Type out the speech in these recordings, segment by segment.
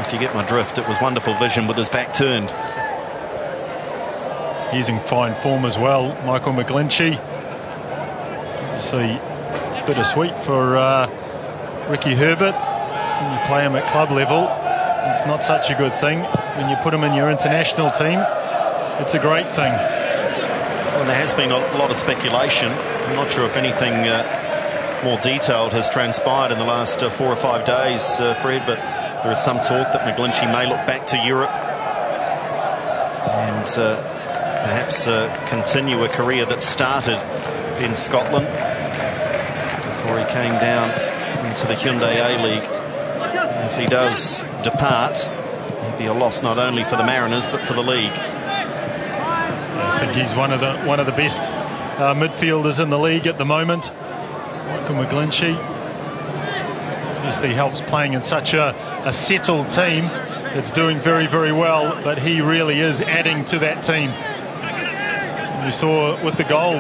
if you get my drift, it was wonderful vision with his back turned. He's in fine form as well, Michael McGlinchey. Obviously bittersweet for Ricky Herbert. When you play him at club level, it's not such a good thing. When you put him in your international team, it's a great thing. Well, there has been a lot of speculation. I'm not sure if anything more detailed has transpired in the last 4 or 5 days, Fred, but there is some talk that McGlinchey may look back to Europe and perhaps continue a career that started in Scotland before he came down into the Hyundai A-League. If he does depart, it'd be a loss not only for the Mariners but for the league. I think he's one of the best midfielders in the league at the moment. Michael McGlinchey obviously helps playing in such a settled team that's doing very, very well, but he really is adding to that team. You saw with the goal,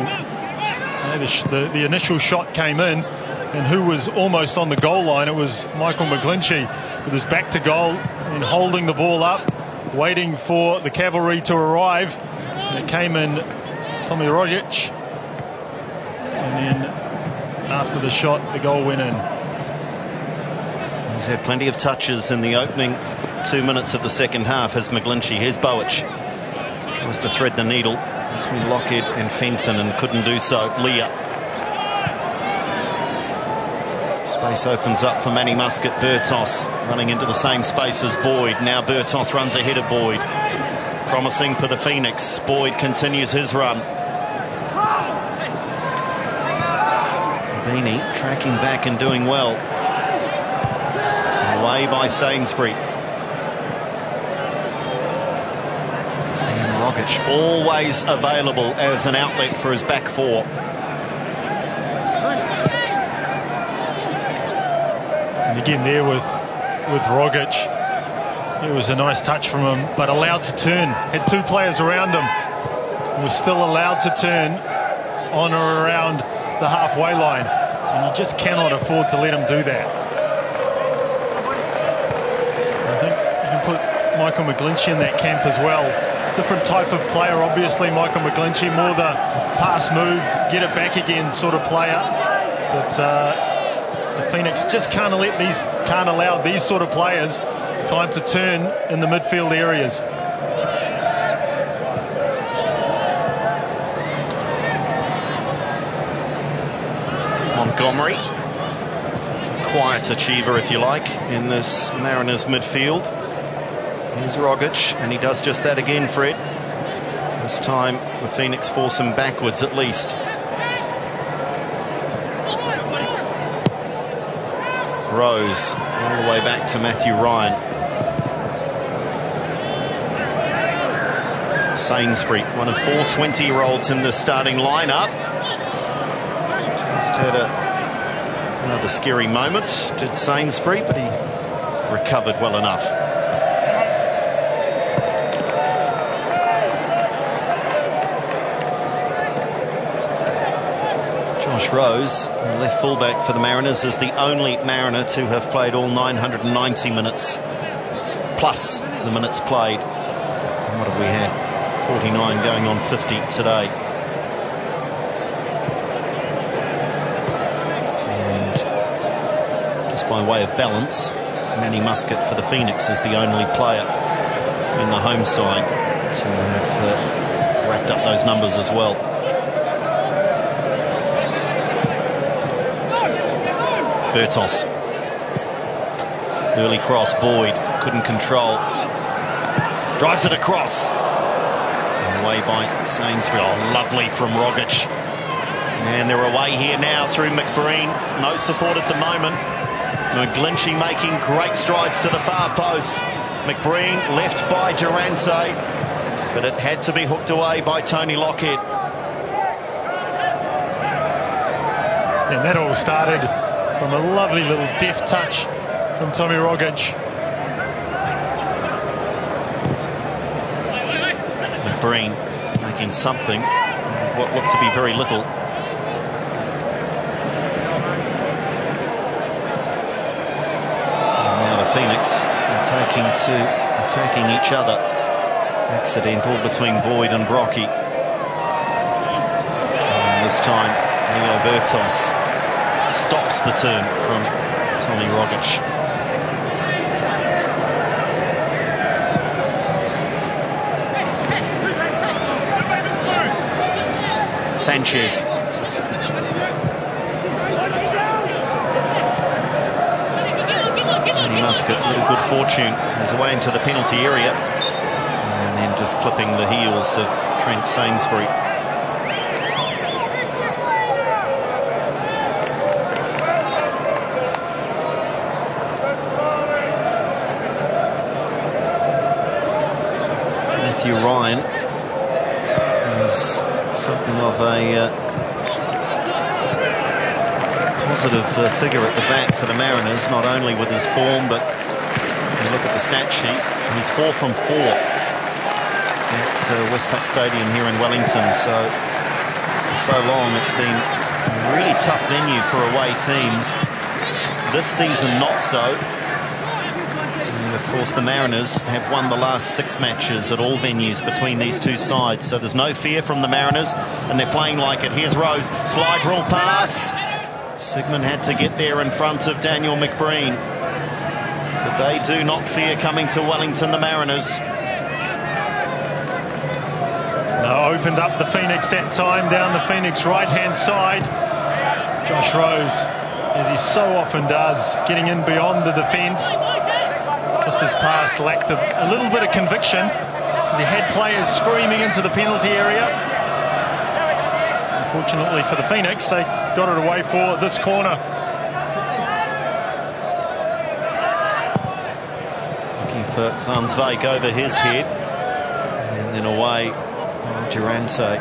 the initial shot came in, and who was almost on the goal line? It was Michael McGlinchey with his back to goal and holding the ball up, waiting for the cavalry to arrive. And it came in Tommy Rogic, and then after the shot, the goal went in. He's had plenty of touches in the opening 2 minutes of the second half as McGlinchey. Here's Bowych. Tries to thread the needle between Lockhead and Fenton and couldn't do so. Leah. Space opens up for Manny Muscat. Bertos running into the same space as Boyd. Now Bertos runs ahead of Boyd. Promising for the Phoenix. Boyd continues his run. Beanie tracking back and doing well. Away by Sainsbury. And Rogic always available as an outlet for his back four. And again there with Rogic, it was a nice touch from him, but allowed to turn. Had 2 players around him. Was still allowed to turn on or around the halfway line. And you just cannot afford to let him do that. I think you can put Michael McGlinchey in that camp as well. Different type of player, obviously. Michael McGlinchey, more the pass move, get it back again sort of player. But the Phoenix just can't allow these sort of players time to turn in the midfield areas. Montgomery, quiet achiever if you like in this Mariners midfield. Here's Rogic, and he does just that again, Fred. This time the Phoenix force him backwards at least. Rose all the way back to Matthew Ryan. Sainsbury, one of 4 20-year-olds in the starting lineup. Just had another scary moment, did Sainsbury, but he recovered well enough. Josh Rose, left fullback for the Mariners, is the only Mariner to have played all 990 minutes plus the minutes played. And what have we had? 49 going on 50 today. And just by way of balance, Manny Muscat for the Phoenix is the only player in the home side to have racked up those numbers as well. Bertos. Early cross, Boyd couldn't control. Drives it across. Away by Sainsbury. Oh, lovely from Rogic. And they're away here now through McBreen. No support at the moment. McGlinchey making great strides to the far post. McBreen left by Durante, but it had to be hooked away by Tony Lockhead. And that all started from a lovely little deft touch from Tommy Rogic. McBreen making something of what looked to be very little. And now the Phoenix attacking each other. Accidental between Boyd and Brocky. And this time Leo Bertos stops the turn from Tommy Rogic. Sanchez. And Muscat, little good fortune. He's away into the penalty area. And then just clipping the heels of Trent Sainsbury. Matthew Ryan is something of a positive figure at the back for the Mariners, not only with his form, but you look at the stat sheet, he's 4 from 4 at Westpac Stadium here in Wellington. So for so long it's been a really tough venue for away teams. This season not so. And of course the Mariners have won the last 6 matches at all venues between these two sides, so there's no fear from the Mariners, and they're playing like it. Here's Rose, slide rule pass. Sigmund had to get there in front of Daniel McBreen, but they do not fear coming to Wellington, the Mariners. No, opened up the Phoenix that time, down the Phoenix right-hand side. Josh Rose, as he so often does, getting in beyond the defence. Just his pass lacked a little bit of conviction, as he had players screaming into the penalty area. Unfortunately for the Phoenix, they got it away for this corner. Looking for Tansvik over his head, and then away by Durante.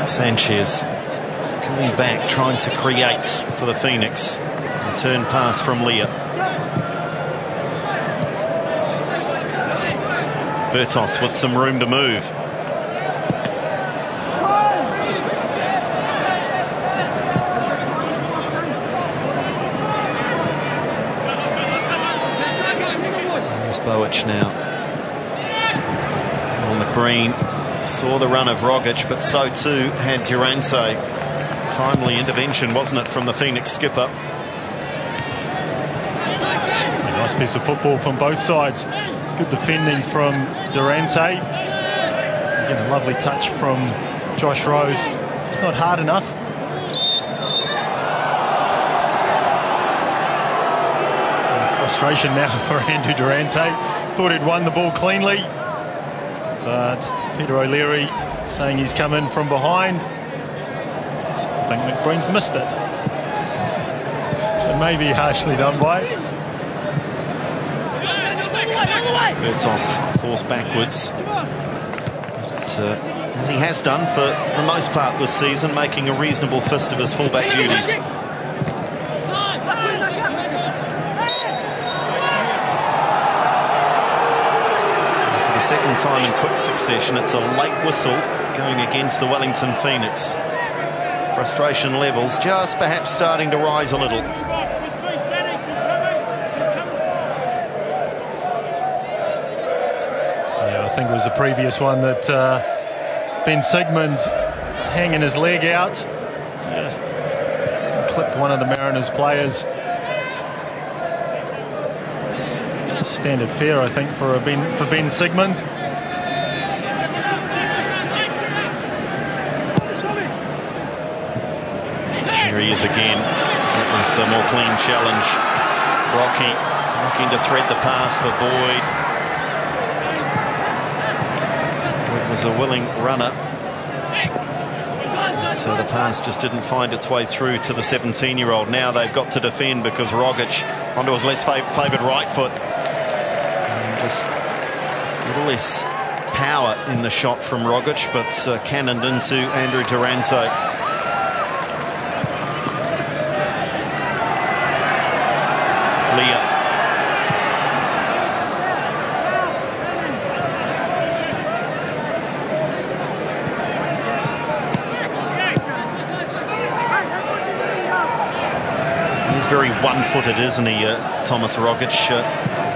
Sanchez coming back, trying to create for the Phoenix. Return pass from Leah. Bertos with some room to move. There's Bowych now. McBreen saw the run of Rogic, but so too had Durante. Timely intervention, wasn't it, from the Phoenix skipper? Nice piece of football from both sides. Good defending from Durante. Again, a lovely touch from Josh Rose. It's not hard enough. Frustration now for Andrew Durante. Thought he'd won the ball cleanly, but Peter O'Leary saying he's come in from behind. I think McBreen's missed it. So maybe harshly done by. Bertos forced backwards. But, as he has done for the most part this season, making a reasonable fist of his fullback duties. Second time in quick succession, it's a late whistle going against the Wellington Phoenix. Frustration levels just perhaps starting to rise a little. Yeah, I think it was the previous one that Ben Sigmund hanging his leg out, just clipped one of the Mariners players. Standard fare, I think, for Ben Sigmund. Here he is again. It was a more clean challenge. Brocky looking to thread the pass for Boyd. Boyd was a willing runner, so the pass just didn't find its way through to the 17-year-old. Now they've got to defend because Rogic onto his less favoured right foot. And just a little less power in the shot from Rogic, but cannoned into Andrew Durante. Leah. He's very one-footed, isn't he, Thomas Rogic?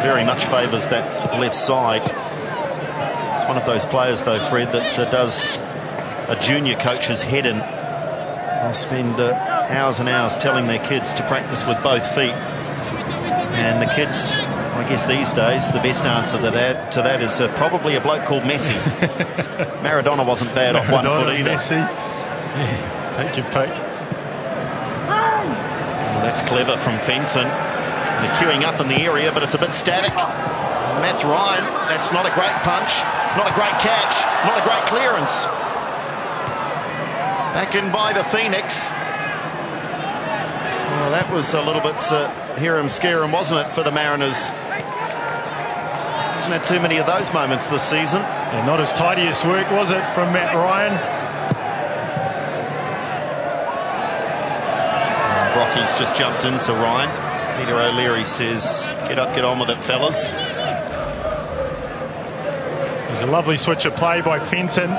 Very much favours that left side. It's one of those players, though, Fred, that does a junior coach's head in. They'll spend hours and hours telling their kids to practice with both feet. And the kids, I guess these days, the best answer to that is probably a bloke called Messi. Maradona wasn't bad off one foot either. Messi. Yeah, take your pick. Well, that's clever from Fenton. They're queuing up in the area, but it's a bit static. Matt Ryan, that's not a great punch, not a great catch, not a great clearance. Back in by the Phoenix. Well, that was a little bit hear 'em scare 'em, wasn't it, for the Mariners? Hasn't had too many of those moments this season. Yeah, not his tidiest work, was it, from Matt Ryan? Rocky's just jumped into Ryan. Peter O'Leary says, get up, get on with it, fellas. There's a lovely switch of play by Fenton. And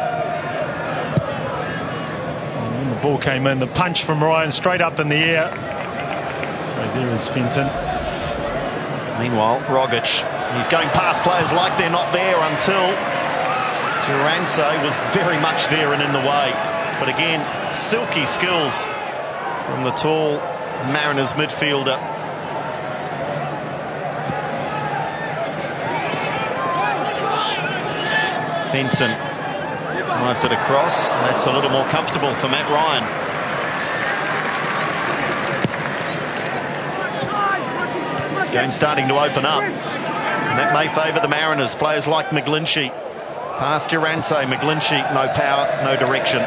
when the ball came in, the punch from Ryan straight up in the air. So there is Fenton. Meanwhile, Rogic, he's going past players like they're not there until Durante was very much there and in the way. But again, silky skills from the tall Mariners midfielder. Fenton drives it across. That's a little more comfortable for Matt Ryan. Game starting to open up, and that may favour the Mariners. Players like McGlinchey. Past Durante, McGlinchey, no power, no direction.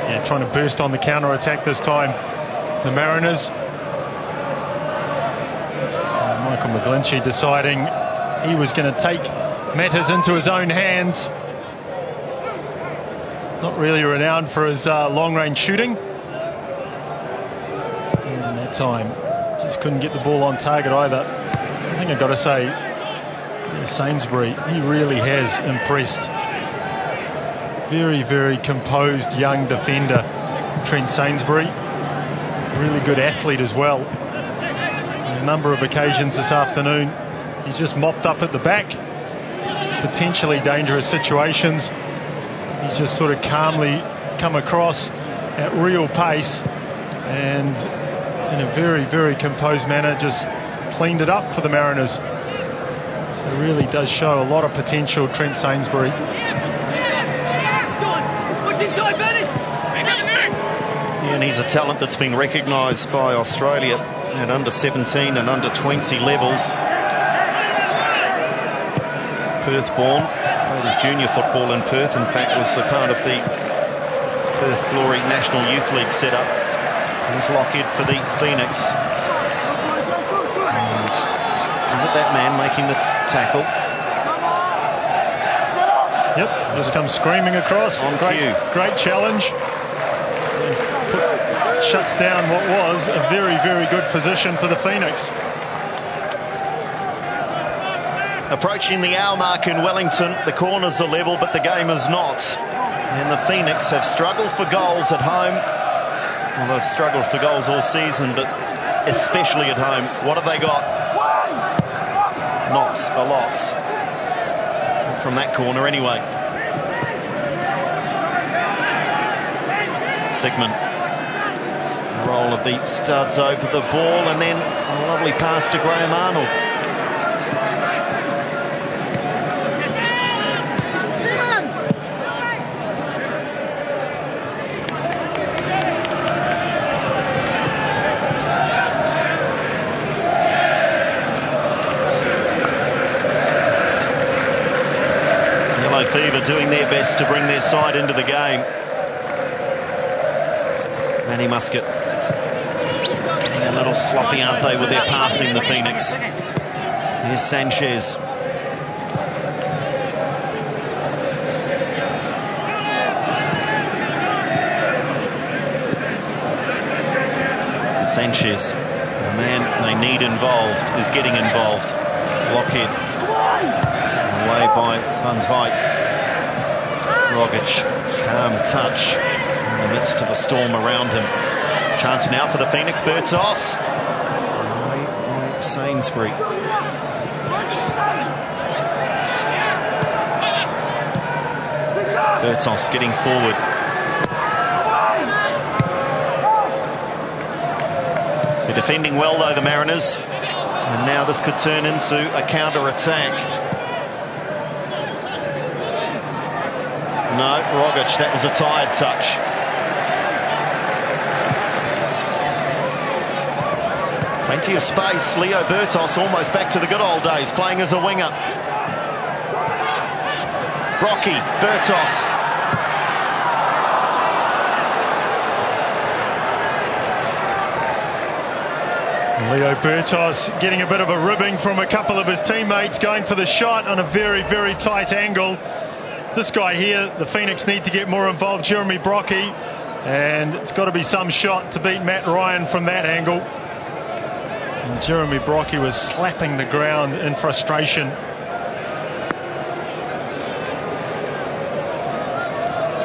Yeah, trying to burst on the counter-attack this time, the Mariners. Michael McGlinchey deciding he was going to take matters into his own hands. Not really renowned for his long-range shooting. And that time, just couldn't get the ball on target either. I think I've got to say, Sainsbury, he really has impressed. Very, very composed young defender, Trent Sainsbury. Really good athlete as well. On a number of occasions this afternoon, he's just mopped up at the back. Potentially dangerous situations. He's just sort of calmly come across at real pace and in a very, very composed manner just cleaned it up for the Mariners. So it really does show a lot of potential, Trent Sainsbury. Yeah, and he's a talent that's been recognised by Australia at under 17 and under 20 levels. Perth born, played his junior football in Perth, in fact was a part of the Perth Glory National Youth League setup. He's Lockheed for the Phoenix. And is it that man making the tackle? Yep, just comes screaming across. On cue. Great challenge. Shuts down what was a very, very good position for the Phoenix. Approaching the hour mark in Wellington, the corners are level, but the game is not. And the Phoenix have struggled for goals at home. Well, they've struggled for goals all season, but especially at home. What have they got? Not a lot. From that corner anyway. Sigmund. Roll of the studs over the ball, and then a lovely pass to Graham Arnold. Yellow Fever doing their best to bring their side into the game. Manny Muscat getting a little sloppy, aren't they, with their passing, the Phoenix. Here's Sanchez. Sanchez, the man they need involved, is getting involved. Blockhead. Away by Svansveit. Rogic, calm touch in the midst of a storm around him. Chance now for the Phoenix. Bertos. Away by Sainsbury. Bertos getting forward. They're defending well though, the Mariners, and now this could turn into a counter-attack. No, Rogic, that was a tired touch. Plenty of space. Leo Bertos almost back to the good old days, playing as a winger. Brocky, Bertos. Leo Bertos getting a bit of a ribbing from a couple of his teammates, going for the shot on a very, very tight angle. This guy here, the Phoenix need to get more involved, Jeremy Brocky, and it's got to be some shot to beat Matt Ryan from that angle. And Jeremy Brocky was slapping the ground in frustration.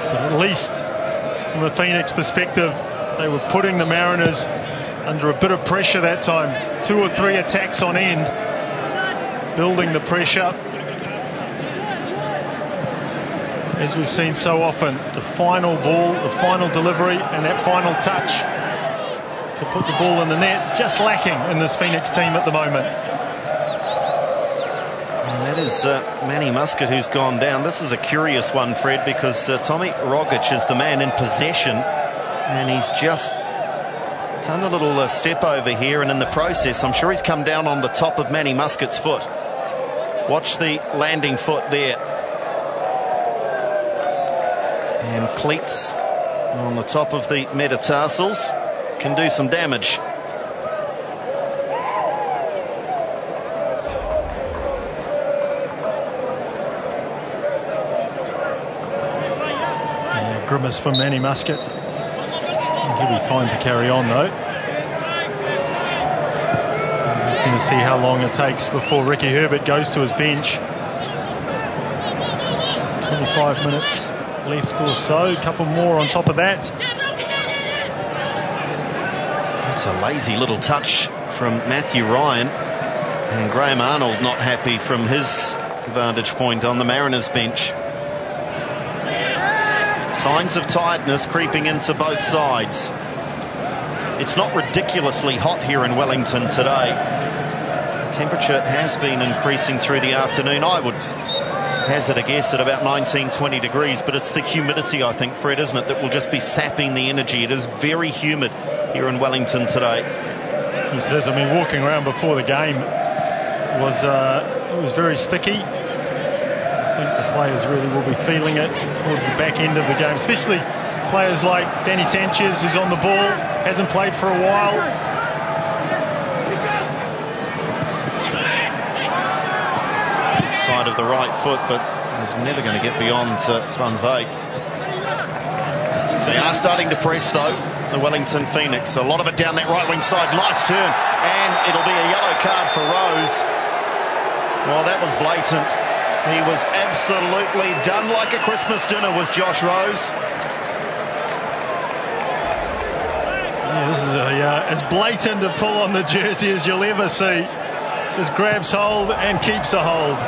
But at least from a Phoenix perspective, they were putting the Mariners under a bit of pressure that time. 2 or 3 attacks on end, building the pressure. As we've seen so often, the final ball, the final delivery, and that final touch to put the ball in the net, just lacking in this Phoenix team at the moment. And that is Manny Muscat who's gone down. This is a curious one, Fred, because Tommy Rogic is the man in possession, and he's just done a little step over here, and in the process I'm sure he's come down on the top of Manny Muscat's foot. Watch the landing foot there, and cleats on the top of the metatarsals can do some damage. Yeah, grimace from Manny Muscat. He'll be fine to carry on though. I'm just going to see how long it takes before Ricky Herbert goes to his bench. 25 minutes left or so, a couple more on top of that. That's a lazy little touch from Matthew Ryan, and Graham Arnold not happy from his vantage point on the Mariners bench. Signs of tiredness creeping into both sides. It's not ridiculously hot here in Wellington today. Temperature has been increasing through the afternoon. I would hazard a guess at about 19-20 degrees, but it's the humidity, I think, Fred, isn't it, that will just be sapping the energy. It is very humid here in Wellington today. He says, I mean, walking around before the game was it was very sticky. I think the players really will be feeling it towards the back end of the game, especially players like Danny Sanchez, who's on the ball, hasn't played for a while. Side of the right foot, but was never going to get beyond Svansveit. They are starting to press though, the Wellington Phoenix. A lot of it down that right wing side. Nice turn, and it'll be a yellow card for Rose. Well, that was blatant. He was absolutely done like a Christmas dinner, was Josh Rose. Yeah, this is as blatant a pull on the jersey as you'll ever see. Just grabs hold and keeps a hold.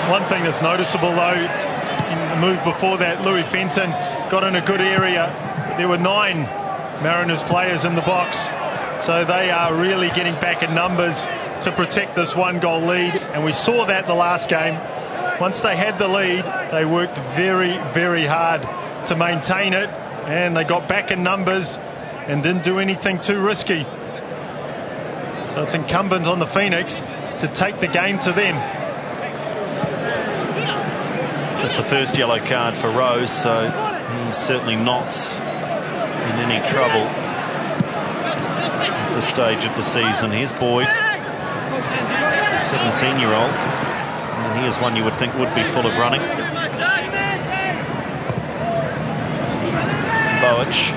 One thing that's noticeable though, in the move before that, Louis Fenton got in a good area. There were 9 Mariners players in the box, so they are really getting back in numbers to protect this 1-goal lead, and we saw that the last game. Once they had the lead, they worked very, very hard to maintain it, and they got back in numbers and didn't do anything too risky. So it's incumbent on the Phoenix to take the game to them. Just the first yellow card for Rose, so He's certainly not in any trouble at this stage of the season. Here's Boyd, 17-year-old, and he is one you would think would be full of running. Boach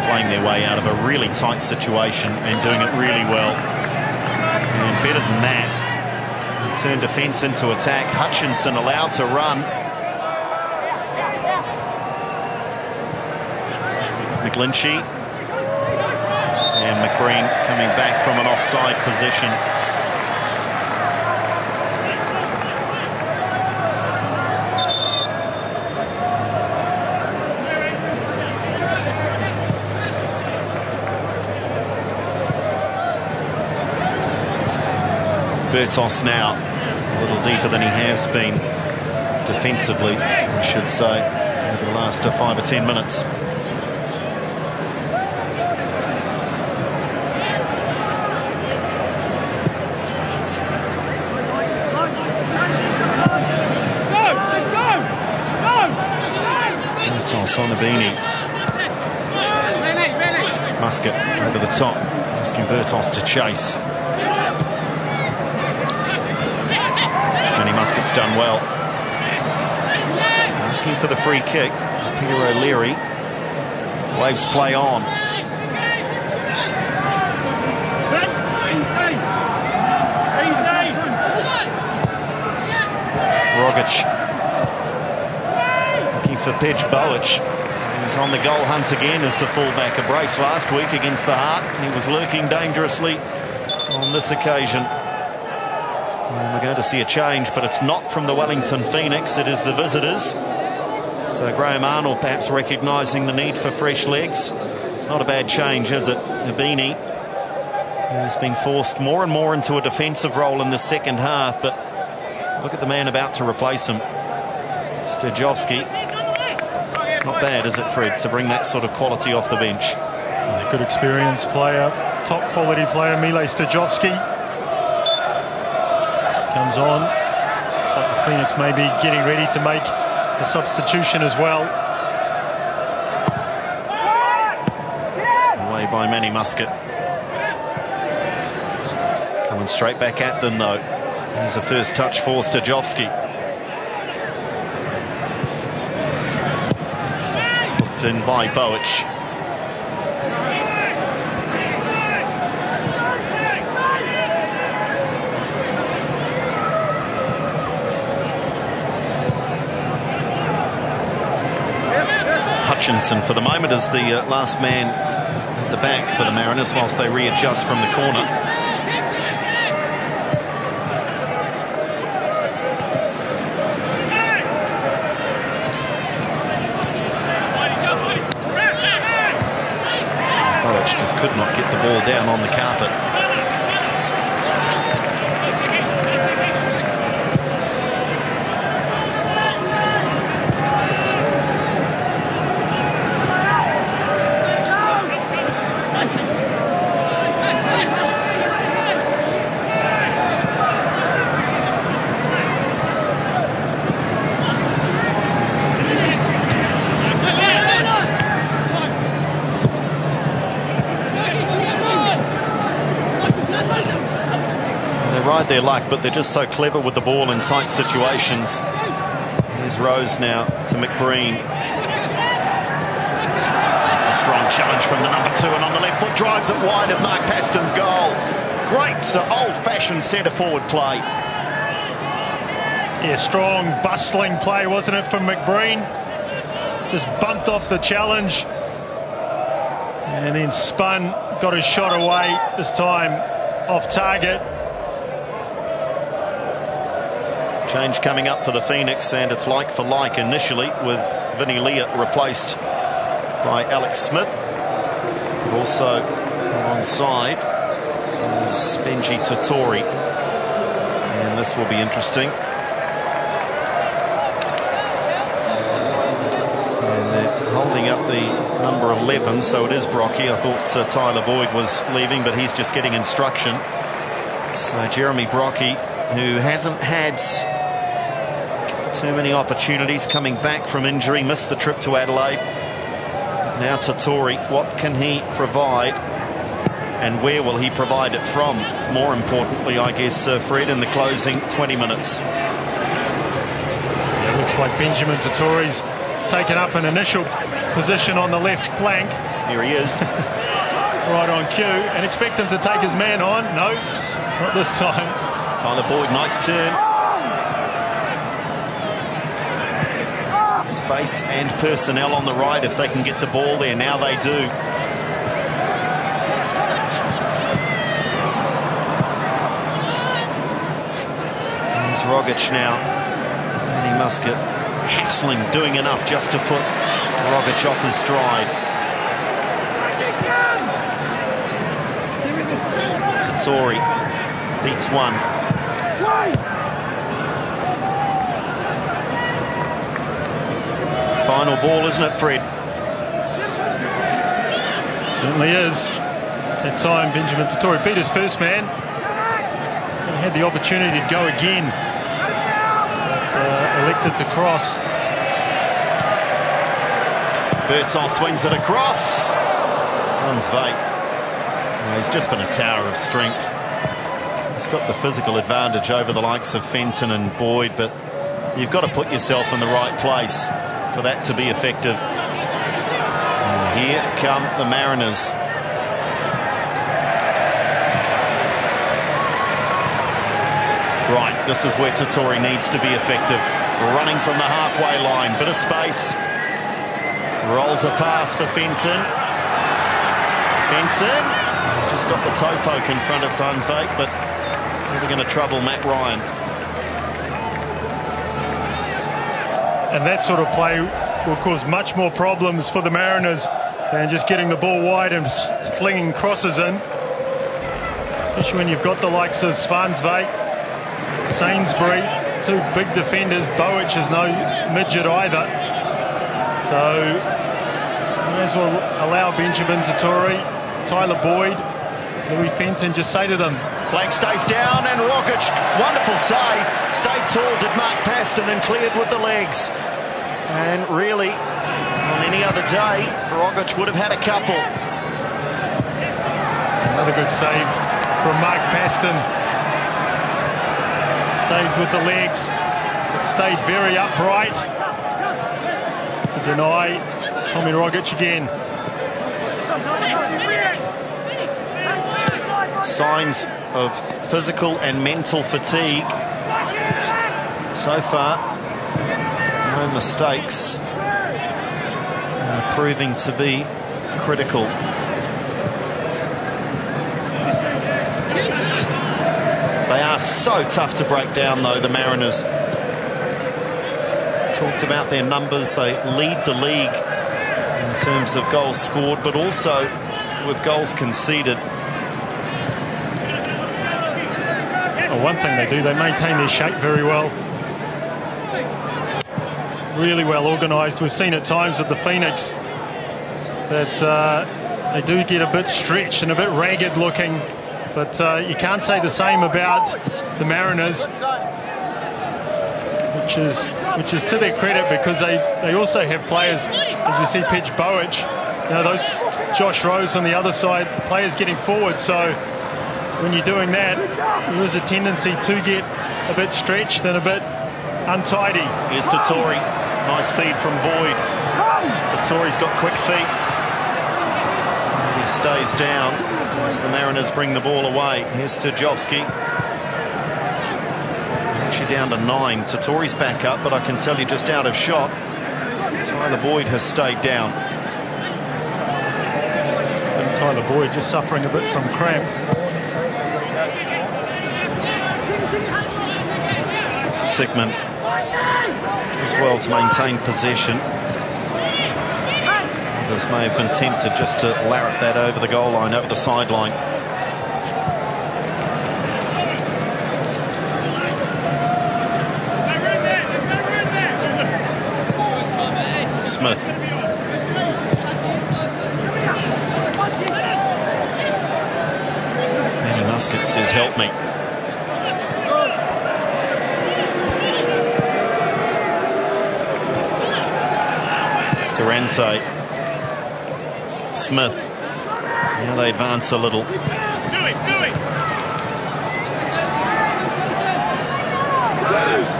playing their way out of a really tight situation and doing it really well. And better than that, turn defence into attack. Hutchinson allowed to run. McGlinchey and McBreen coming back from an offside position. Bertos now a little deeper than he has been defensively, I should say, over the last 5 or 10 minutes. Bertos on Abini. Muscat over the top, asking Bertos to chase. Muscat's done well. Asking for the free kick. Peter O'Leary. Waves play on. Rogic looking for Pej Boach. He's on the goal hunt again as the fullback. A brace last week against the Heart. He was lurking dangerously on this occasion. And we're going to see a change, but it's not from the Wellington Phoenix, it is the visitors. So Graham Arnold perhaps recognising the need for fresh legs. It's not a bad change, is it? Abini has been forced more and more into a defensive role in the second half, but look at the man about to replace him. Stajovski. Not bad, is it, Fred, to bring that sort of quality off the bench? Good experienced player, top quality player, Mile Stajovski. Comes on. Looks like the Phoenix may be getting ready to make a substitution as well. Away by Manny Muscat. Coming straight back at them though. Here's a first touch for Stajovski. Hooked in by Boach. Hutchinson for the moment is the last man at the back for the Mariners whilst they readjust from the corner. Boach just could not get the ball down on the carpet. Their luck, but they're just so clever with the ball in tight situations. Here's Rose now to McBreen. It's a strong challenge from the number 2, and on the left foot drives it wide of Mark Paston's goal. Great old-fashioned centre-forward play. Yeah, strong, bustling play, wasn't it, from McBreen? Just bumped off the challenge and then spun, got his shot away, this time off target. Change coming up for the Phoenix, and it's like for like initially, with Vinny Leah replaced by Alex Smith. But also alongside is Benji Totori. And this will be interesting. And they're holding up the number 11, so it is Brocky. I thought Tyler Boyd was leaving, but he's just getting instruction. So Jeremy Brocky, who hasn't had Too many opportunities coming back from injury. Missed the trip to Adelaide. Now Tatori, what can he provide? And where will he provide it from? More importantly, I guess, Fred, in the closing 20 minutes. Yeah, looks like Benjamin Tatori's taken up an initial position on the left flank. Here he is. Right on cue, and expect him to take his man on. No, not this time. Tyler Boyd, nice turn. Space and personnel on the right if they can get the ball there. Now they do. There's Rogic now. And he must get hassling, doing enough just to put Rogic off his stride. Tatori beats one. Final ball, isn't it, Fred? Certainly is. That time Benjamin Tatori beat his first man. He had the opportunity to go again. But, elected to cross. Birdsall swings it across. Hans Veit. He's just been a tower of strength. He's got the physical advantage over the likes of Fenton and Boyd, but you've got to put yourself in the right place for that to be effective. And here come the Mariners. Right, this is where Tatori needs to be effective. Running from the halfway line, bit of space. Rolls a pass for Fenton. Fenton just got the toe poke in front of Hans Veit, but they're going to trouble Matt Ryan. And that sort of play will cause much more problems for the Mariners than just getting the ball wide and flinging crosses in. Especially when you've got the likes of Svansveit, Sainsbury, two big defenders. Bowick is no midget either. So you may as well allow Benjamin Tatori, Tyler Boyd, Louis Fenton, just say to them. Flag stays down and Rogic, wonderful save. Stayed tall, did Mark Paston, and cleared with the legs. And really, on any other day, Rogic would have had a couple. Another good save from Mark Paston. Saved with the legs. It stayed very upright to deny Tommy Rogic again. Signs of physical and mental fatigue. So far, no mistakes. Proving to be critical. They are so tough to break down, though, the Mariners. Talked about their numbers. They lead the league in terms of goals scored, but also with goals conceded. Well, one thing they do, they maintain their shape very well. Really well organised. We've seen at times with the Phoenix that they do get a bit stretched and a bit ragged looking, but you can't say the same about the Mariners, which is to their credit, because they also have players, as you see, Pitch Bowick, you know, those Josh Rose on the other side, players getting forward. So when you're doing that, there is a tendency to get a bit stretched and a bit untidy. Here's Tatori. Nice feed from Boyd. Tatori's got quick feet. And he stays down as the Mariners bring the ball away. Here's Stojovski. Actually down to 9. Tatori's back up, but I can tell you just out of shot. Tyler Boyd has stayed down. And Tyler Boyd just suffering a bit from cramp. Sigmund as well to maintain possession. Others may have been tempted just to larrup that over the goal line, over the sideline. Smith. Manny Muscat says, help me. Durante. Smith. Now they advance a little.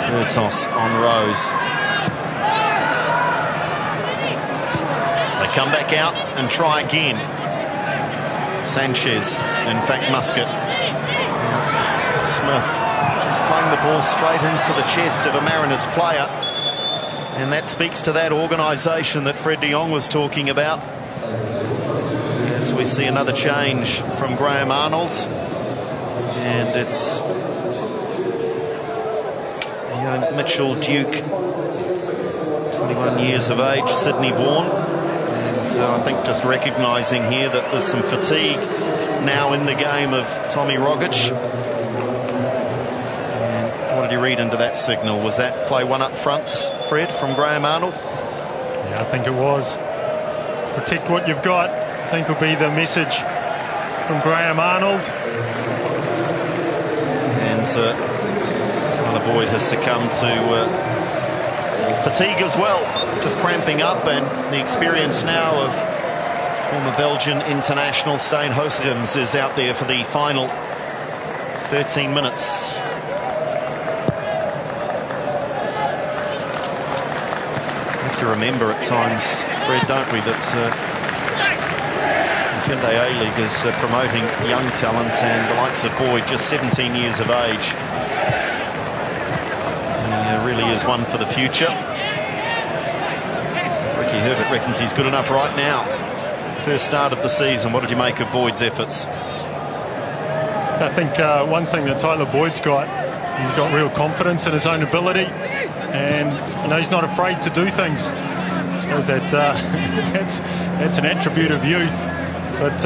Bertos on Rose. They come back out and try again. Sanchez, in fact Muscat. Smith just playing the ball straight into the chest of a Mariners player. And that speaks to that organisation that Fred de Jong was talking about. As we see another change from Graham Arnold. And it's young Mitchell Duke, 21 years of age, Sydney born. And I think just recognising here that there's some fatigue now in the game of Tommy Rogic. And what did you read into that signal? Was that play one up front, Fred, from Graham Arnold? Yeah, I think it was. Protect what you've got, I think will be the message from Graham Arnold. And Tyler Boyd has succumbed to fatigue as well, just cramping up, and the experience now of former Belgian international Stijn Hosegems is out there for the final 13 minutes. We have to remember at times, Fred, don't we, that the Hyundai A-League is promoting young talent, and the likes of Boyd, just 17 years of age. He really is one for the future. Ricky Herbert reckons he's good enough right now. First start of the season. What did you make of Boyd's efforts? I think one thing that Tyler Boyd's got, he's got real confidence in his own ability, and he's not afraid to do things. I suppose that that's an attribute of youth. But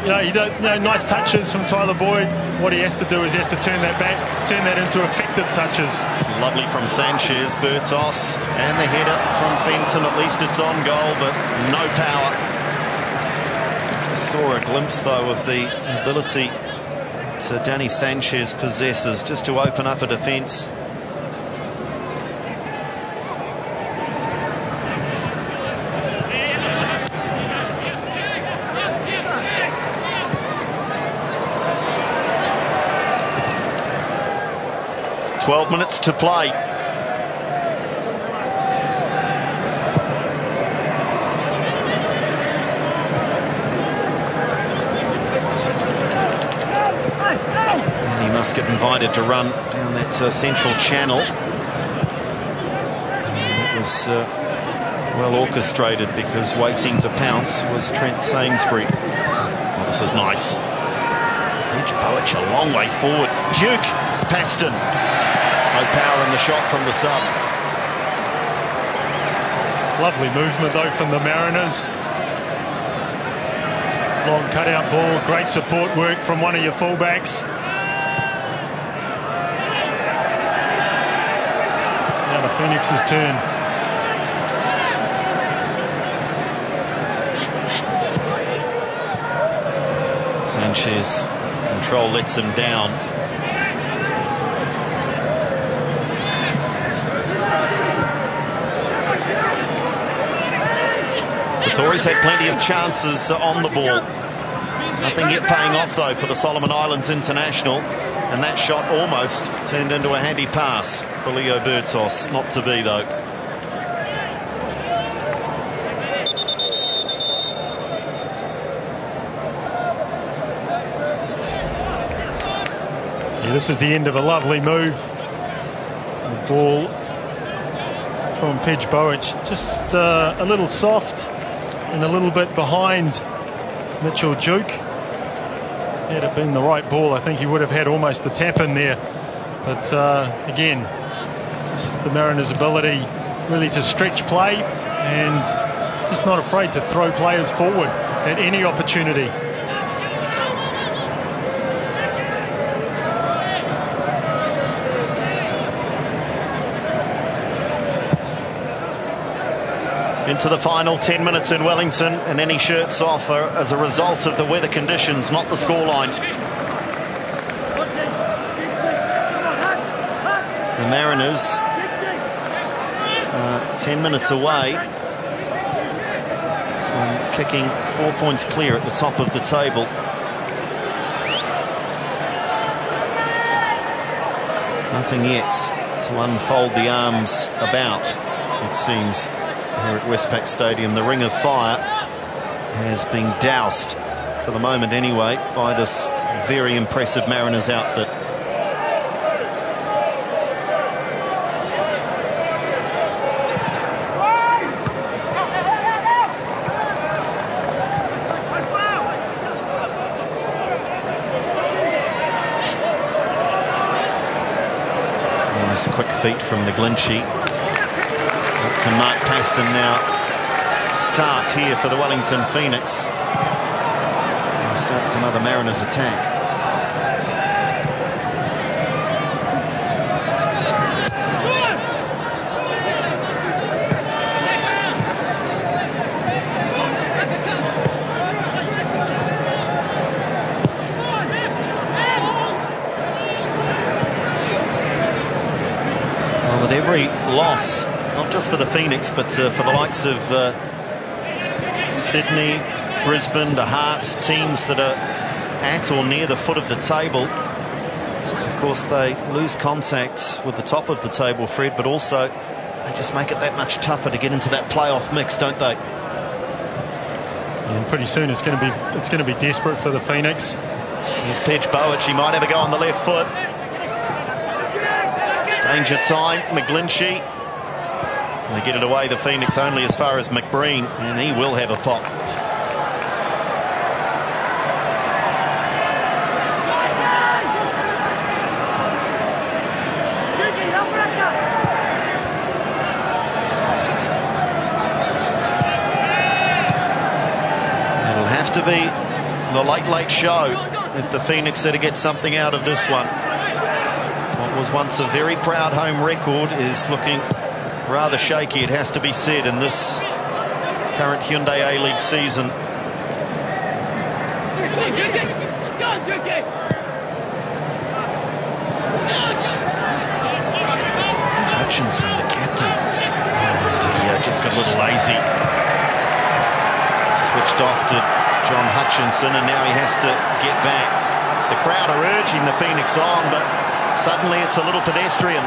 nice touches from Tyler Boyd. What he has to do is he has to turn that back, turn that into effective touches. It's lovely from Sanchez, Bertos, and the header from Fenton. At least it's on goal, but no power. Just saw a glimpse though of the ability that Danny Sanchez possesses just to open up a defence. "12 minutes to play." And he must get invited to run down that central channel. And it was well orchestrated, because waiting to pounce was Trent Sainsbury. Oh, this is nice. Edge Boach a long way forward. Duke, Paston. No power in the shot from the sub. Lovely movement though from the Mariners. Long cutout ball, great support work from one of your fullbacks. Now the Phoenix's turn. Sanchez, control lets him down. Tory's had plenty of chances on the ball. Nothing yet paying off though for the Solomon Islands international, and that shot almost turned into a handy pass for Leo Bertos. Not to be though. Yeah, this is the end of a lovely move. The ball from Pidge Boach, just a little soft and a little bit behind Mitchell Duke. Had it been the right ball, I think he would have had almost a tap in there. But again, just the Mariners' ability really to stretch play and just not afraid to throw players forward at any opportunity. Into the final 10 minutes in Wellington, and any shirts off are as a result of the weather conditions, not the scoreline. The Mariners 10 minutes away kicking 4 points clear at the top of the table. Nothing yet to unfold the arms about, it seems, here at Westpac Stadium. The ring of fire has been doused, for the moment anyway, by this very impressive Mariners outfit. Nice quick feet from the Glinchey. Can Mark Paston now start here for the Wellington Phoenix? And starts another Mariners attack. Well, with every loss, not just for the Phoenix, but for the likes of Sydney, Brisbane, the Heart, teams that are at or near the foot of the table. Of course, they lose contact with the top of the table, Fred, but also they just make it that much tougher to get into that playoff mix, don't they? And pretty soon it's going to be desperate for the Phoenix. Here's Pedge Bowick. He might have a go on the left foot. Danger time, McGlinchey. They get it away, the Phoenix, only as far as McBreen, and he will have a pop. It'll have to be the late show if the Phoenix are to get something out of this one. What was once a very proud home record is looking rather shaky, it has to be said, in this current Hyundai A-League season. Hutchinson, the captain, and he just got a little lazy. Switched off to John Hutchinson, and now he has to get back. The crowd are urging the Phoenix on, but suddenly it's a little pedestrian.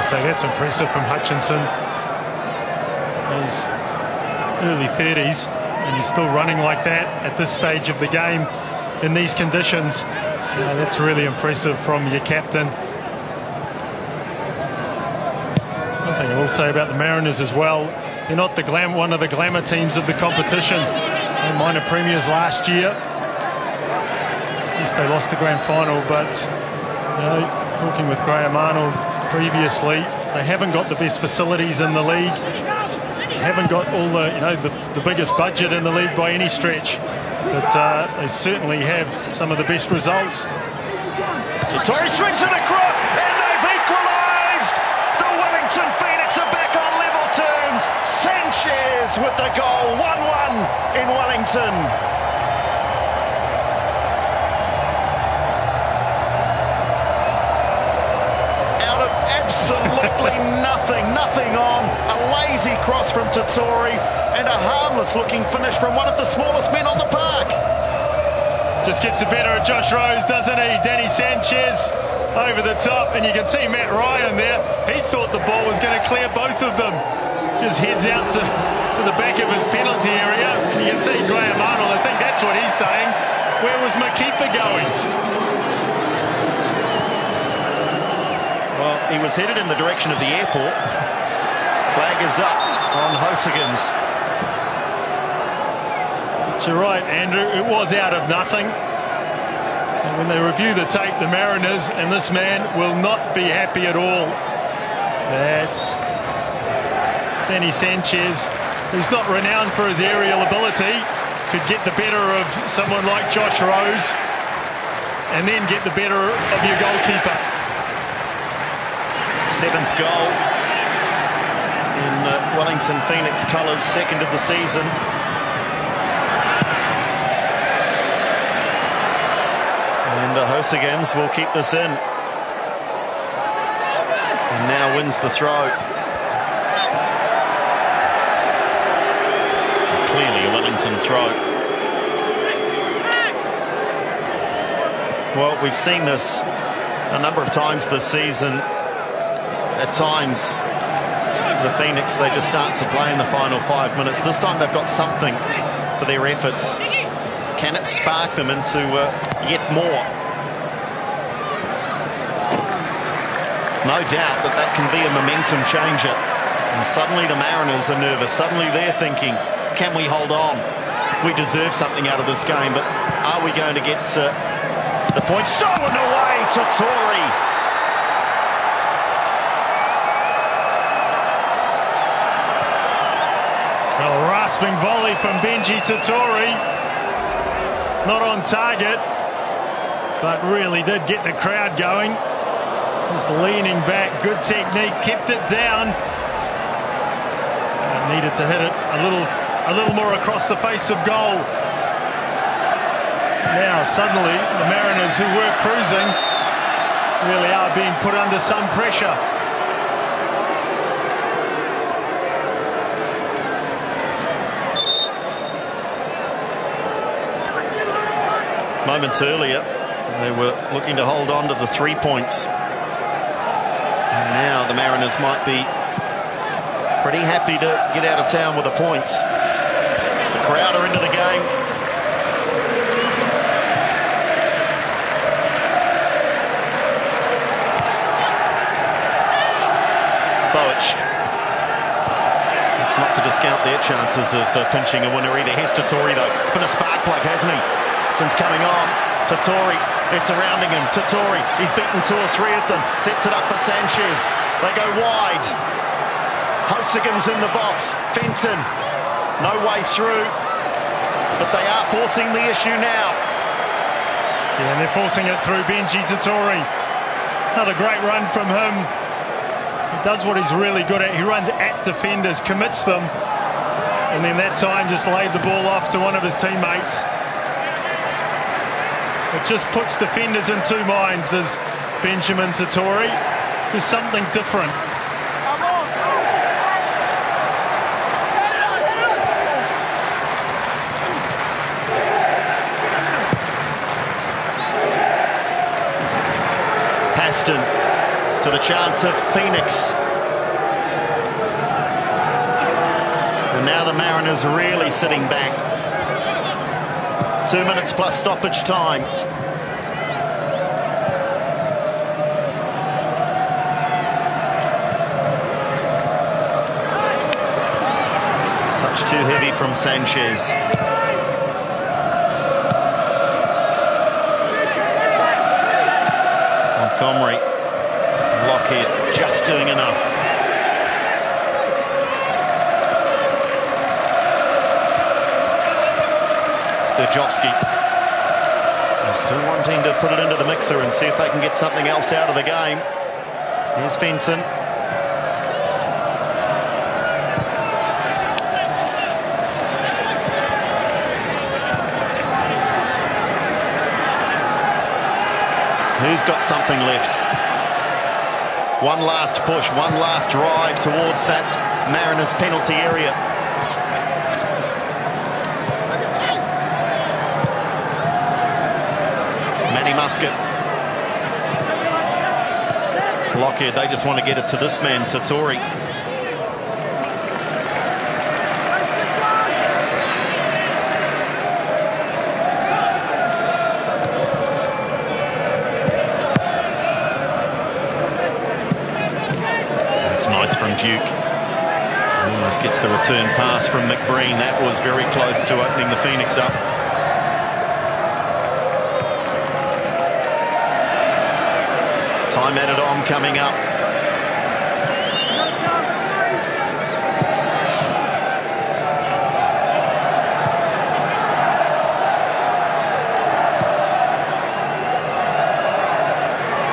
So that's impressive from Hutchinson. He's early 30s and he's still running like that at this stage of the game in these conditions. That's really impressive from your captain. One thing I will say about the Mariners as well, they're not one of the glamour teams of the competition. They minor premiers last year. Yes, they lost the grand final, but talking with Graham Arnold previously, they haven't got the best facilities in the league, haven't got all the biggest budget in the league by any stretch, but they certainly have some of the best results. Torrey swings it across, and they've equalised. The Wellington Phoenix are back on level terms. Sanchez with the goal, 1-1 in Wellington. Absolutely nothing on. A lazy cross from Tatori and a harmless looking finish from one of the smallest men on the park. Just gets the better of Josh Rose, doesn't he? Danny Sanchez over the top, and you can see Matt Ryan there. He thought the ball was going to clear both of them. Just heads out to the back of his penalty area, and you can see Graham Arnold. I think that's what he's saying. Where was McKeeper going? Well, he was headed in the direction of the airport. Flag is up on Hosigans. You're right, Andrew. It was out of nothing. And when they review the tape, the Mariners and this man will not be happy at all. That's Danny Sanchez, who's not renowned for his aerial ability, could get the better of someone like Josh Rose and then get the better of your goalkeeper. Seventh goal in Wellington Phoenix colours, second of the season. And Hosigans will keep this in. And now wins the throw. Wellington throw. Well, we've seen this a number of times this season. At times, the Phoenix, they just start to play in the final 5 minutes. This time they've got something for their efforts. Can it spark them into yet more? There's no doubt that that can be a momentum changer. And suddenly the Mariners are nervous. Suddenly they're thinking, can we hold on? We deserve something out of this game, but are we going to get the point stolen away to Tory? Well, a rasping volley from Benji to Tory. Not on target, but really did get the crowd going. Just leaning back, good technique, kept it down. And needed to hit it a little more across the face of goal. Now suddenly the Mariners, who were cruising, really are being put under some pressure. Moments earlier, they were looking to hold on to the 3 points. And now the Mariners might be pretty happy to get out of town with the points. The crowd are into the game. Boach. It's not to discount their chances of pinching a winner either. Here's to Tory though. It's been a spark plug, hasn't he? Since coming on. To Tory. They're surrounding him. To Tory. He's beaten 2 or 3 of them. Sets it up for Sanchez. They go wide. Hosagin's in the box. Fenton. No way through. But they are forcing the issue now. Yeah, and they're forcing it through Benji to Tory. Another great run from him. He does what he's really good at. He runs at defenders, commits them, and then that time just laid the ball off to one of his teammates. It just puts defenders in two minds. There's Benjamin to Tory. Just something different. Paston to the chance of Phoenix. And now the Mariners are really sitting back. 2 minutes plus stoppage time. Touch too heavy from Sanchez. Montgomery. Lockheed just doing enough. Sturjovski. They're still wanting to put it into the mixer and see if they can get something else out of the game. Here's Fenton. Who's got something left? One last push, one last drive towards that Mariners penalty area. Manny Muscat. Lockheed, they just want to get it to this man, to Tory. Nice from Duke. Almost gets the return pass from McBreen. That was very close to opening the Phoenix up. Time added on coming up.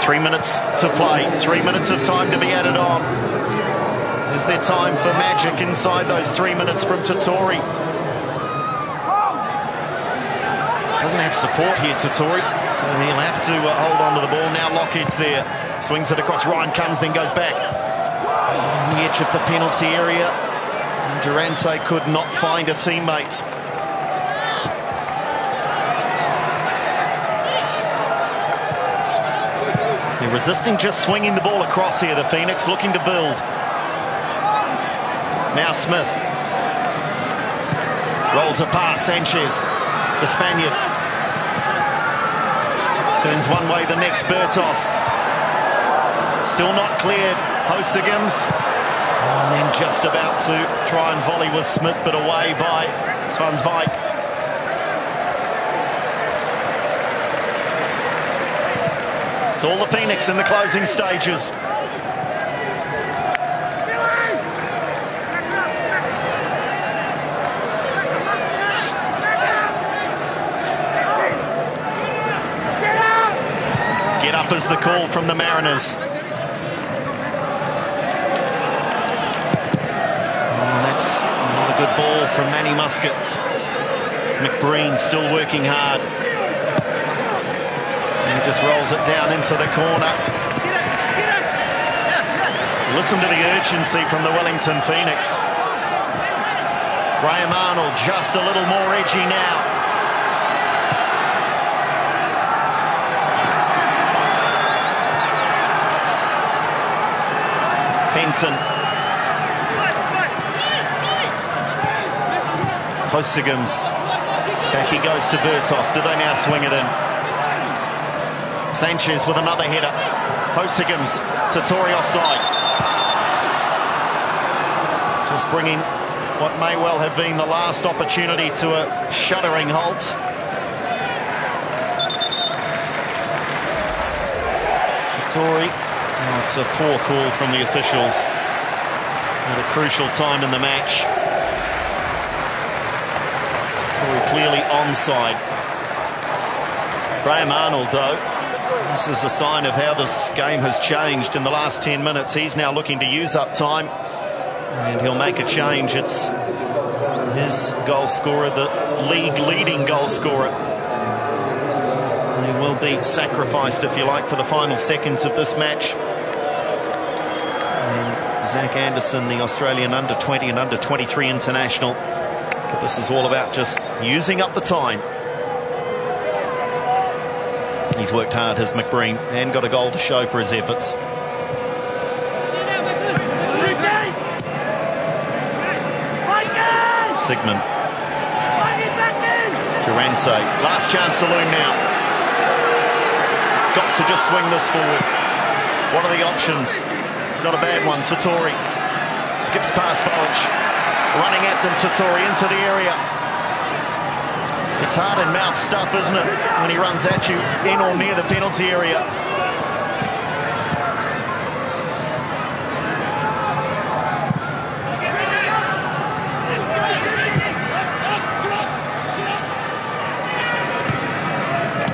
Three minutes to play. 3 minutes of time to be added on. Is there time for magic inside those 3 minutes from Tory? Doesn't have support here, Tory, so he'll have to hold on to the ball. Now Lockheed's there. Swings it across. Ryan comes, then goes back. On the edge of the penalty area. And Durante could not find a teammate. They're resisting just swinging the ball across here, the Phoenix, looking to build. Now Smith. Rolls it past Sanchez, the Spaniard. Turns one way, the next, Bertos. Still not cleared, Hosegams. And then just about to try and volley with Smith, but away by Svansvik. It's all the Phoenix in the closing stages. Get up is the call from the Mariners. That's not a good ball from Manny Muscat. McBreen still working hard. And he just rolls it down into the corner. Listen to the urgency from the Wellington Phoenix. Graham Arnold just a little more edgy now. Fenton. Hosegams. Back he goes to Bertos. Do they now swing it in? Sanchez with another header. Hosegams to Tory offside. Just bringing what may well have been the last opportunity to a shuddering halt. Tory. Oh, it's a poor call from the officials at a crucial time in the match. Tory clearly onside. Graham Arnold, though, this is a sign of how this game has changed in the last 10 minutes. He's now looking to use up time, and he'll make a change. It's his goal scorer, the league leading goal scorer. And he will be sacrificed, if you like, for the final seconds of this match. And Zach Anderson, the Australian under-20 and under-23 international. But this is all about just using up the time. He's worked hard, has McBreen, and got a goal to show for his efforts. Sigmund. Durante. Last chance saloon now. Got to just swing this forward. What are the options? Not a bad one. Totori skips past Bolich. Running at them, Totori into the area. It's hard in mouth stuff, isn't it, when he runs at you in or near the penalty area.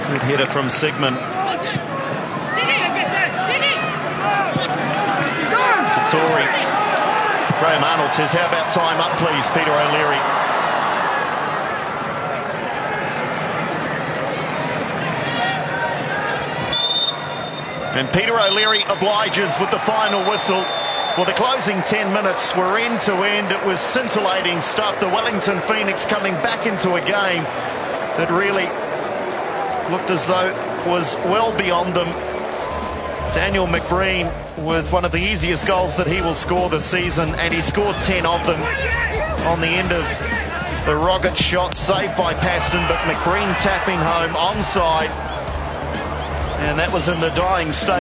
Good header from Sigmund. Totori. Graham Arnold says, how about time up, please, Peter O'Leary. And Peter O'Leary obliges with the final whistle. Well, the closing 10 minutes were end to end. It was scintillating stuff. The Wellington Phoenix coming back into a game that really looked as though it was well beyond them. Daniel McBreen with one of the easiest goals that he will score this season, and he scored 10 of them on the end of the Rogic shot, saved by Paston, but McBreen tapping home onside, and that was in the dying state.